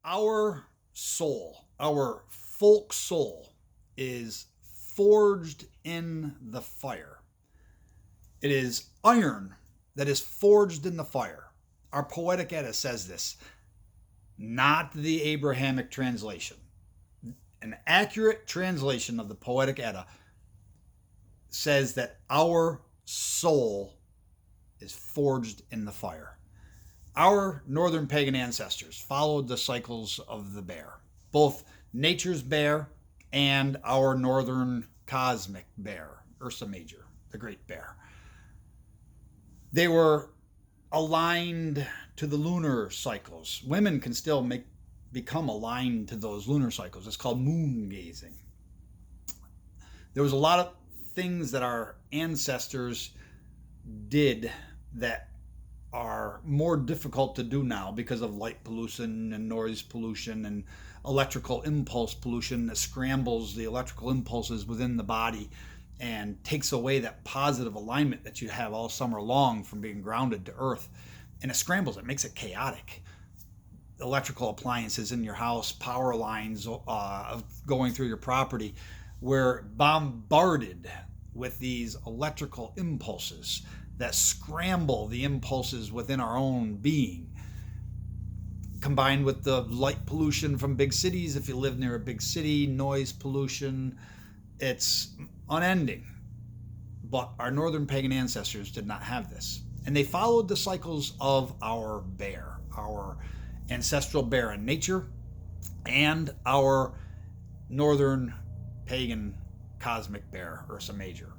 Our soul, our folk soul, is forged in the fire. It is iron that is forged in the fire. Our Poetic Edda says this, not the Abrahamic translation. An accurate translation of the Poetic Edda says that our soul is forged in the fire. Our northern pagan ancestors followed the cycles of the bear, both nature's bear and our northern cosmic bear, Ursa Major, the great bear. They were aligned to the lunar cycles. Women can still become aligned to those lunar cycles. It's called moon gazing. There was a lot of things that our ancestors did that are more difficult to do now because of light pollution and noise pollution and electrical impulse pollution that scrambles the electrical impulses within the body and takes away that positive alignment that you have all summer long from being grounded to earth. And it scrambles it, makes it chaotic. Electrical appliances in your house, power lines going through your property, we're bombarded with these electrical impulses that scramble the impulses within our own being. Combined with the light pollution from big cities, if you live near a big city, noise pollution, it's unending. But our northern pagan ancestors did not have this. And they followed the cycles of our bear, our ancestral bear in nature, and our northern pagan cosmic bear, Ursa Major.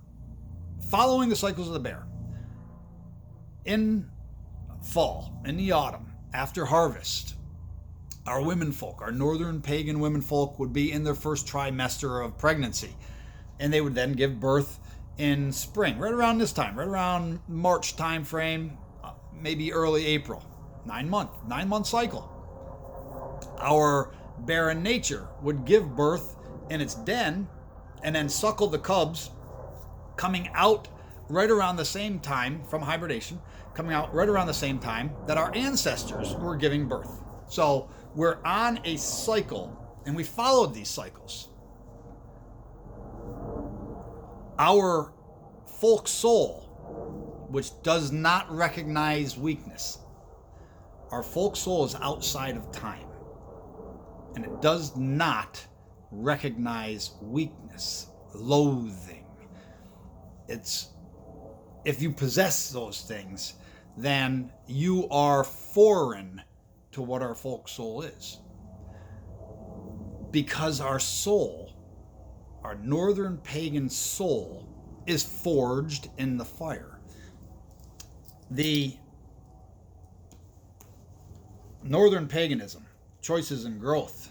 Following the cycles of the bear. In fall, in the autumn, after harvest, our womenfolk, our northern pagan womenfolk, would be in their first trimester of pregnancy. And they would then give birth in spring, right around this time, right around March time frame, maybe early April. 9 month cycle. Our bear in nature would give birth in its den and then suckle the cubs, coming out right around the same time from hibernation, coming out right around the same time that our ancestors were giving birth. So we're on a cycle, and we followed these cycles. Our folk soul, which does not recognize weakness, our folk soul is outside of time, and it does not recognize weakness, loathing. It's, if you possess those things, then you are foreign to what our folk soul is. Because our soul, our northern pagan soul, is forged in the fire. The northern paganism, choices and growth,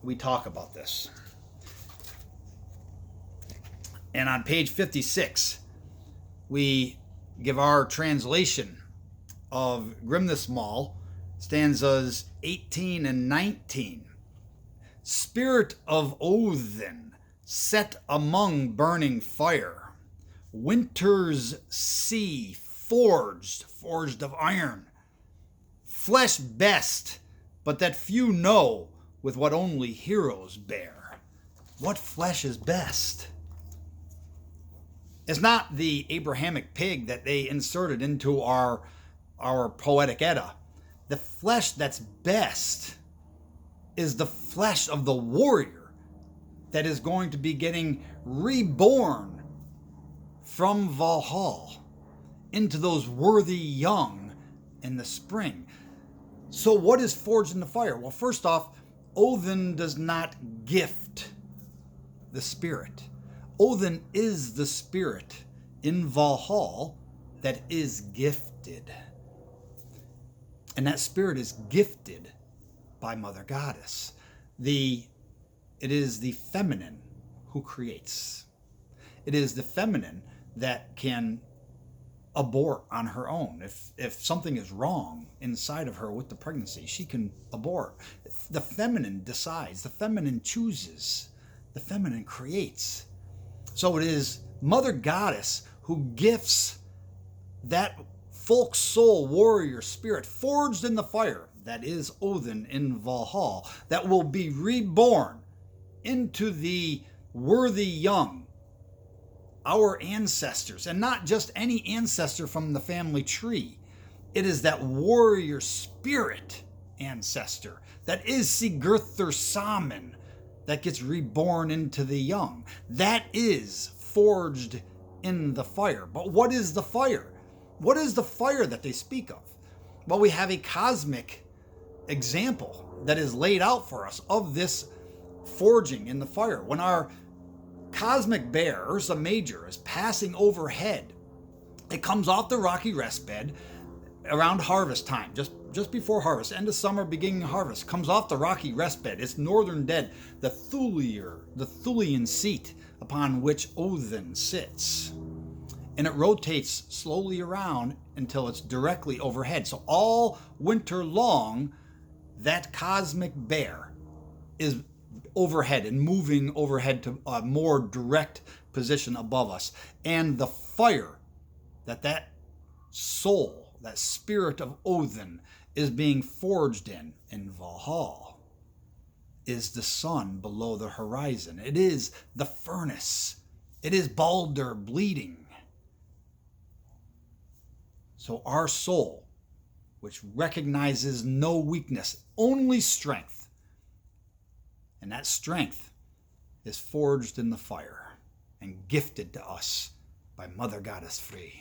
we talk about this. And on page 56, we give our translation of Grimnismal, stanzas 18 and 19. Spirit of Odin, set among burning fire, winter's sea, forged of iron, flesh best, but that few know, with what only heroes bear. What flesh is best? It's not the Abrahamic pig that they inserted into our Poetic Edda. The flesh that's best is the flesh of the warrior that is going to be getting reborn from Valhalla into those worthy young in the spring. So what is forged in the fire? Well, first off, Odin does not gift the spirit. Odin is the spirit in Valhalla that is gifted. And that spirit is gifted by Mother Goddess. It is the feminine who creates. It is the feminine that can abort on her own. If something is wrong inside of her with the pregnancy, she can abort. The feminine decides. The feminine chooses. The feminine creates. So it is Mother Goddess who gifts that folk soul, warrior spirit, forged in the fire, that is Odin in Valhalla, that will be reborn into the worthy young, our ancestors, and not just any ancestor from the family tree. It is that warrior spirit ancestor that is Sigurður Samin that gets reborn into the young. That is forged in the fire. But what is the fire? What is the fire that they speak of? Well, we have a cosmic example that is laid out for us of this forging in the fire. When our cosmic bear, Ursa Major, is passing overhead, it comes off the rocky rest bed around harvest time, just before harvest, end of summer, beginning of harvest, comes off the rocky rest bed. It's northern dead, the Thulian seat upon which Odin sits. And it rotates slowly around until it's directly overhead. So all winter long, that cosmic bear is overhead and moving overhead to a more direct position above us. And the fire that soul, that spirit of Odin, is being forged in Valhalla, is the sun below the horizon. It is the furnace. It is Baldur bleeding. So our soul, which recognizes no weakness, only strength, and that strength is forged in the fire and gifted to us by Mother Goddess Frigg.